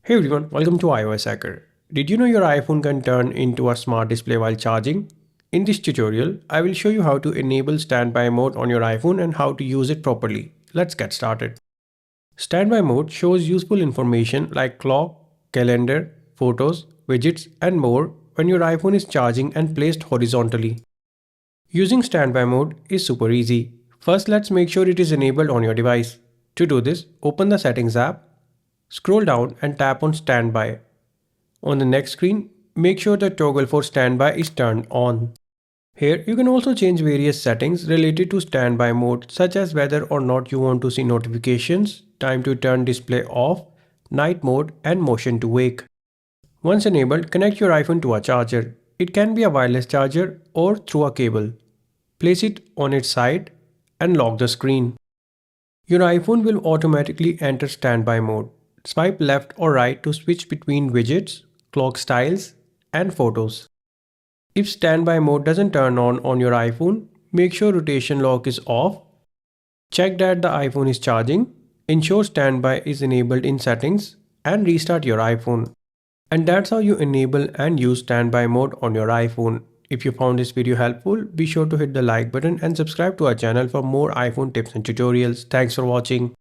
Hey everyone, welcome to iOS Hacker. Did you know your iPhone can turn into a smart display while charging? In this tutorial, I will show you how to enable standby mode on your iPhone and how to use it properly. Let's get started. Standby mode shows useful information like clock, calendar, photos, widgets, and more when your iPhone is charging and placed horizontally. Using standby mode is super easy. First, let's make sure it is enabled on your device. To do this, open the Settings app, scroll down and tap on Standby. On the next screen, make sure the toggle for standby is turned on. Here, you can also change various settings related to standby mode, such as whether or not you want to see notifications, time to turn display off, night mode, and motion to wake. Once enabled, connect your iPhone to a charger. It can be a wireless charger or through a cable. Place it on its side and lock the screen. Your iPhone will automatically enter standby mode. Swipe left or right to switch between widgets, clock styles, and photos. If standby mode doesn't turn on your iPhone, make sure rotation lock is off. Check that the iPhone is charging. Ensure standby is enabled in settings and restart your iPhone. And that's how you enable and use standby mode on your iPhone. If you found this video helpful, be sure to hit the like button and subscribe to our channel for more iPhone tips and tutorials. Thanks for watching.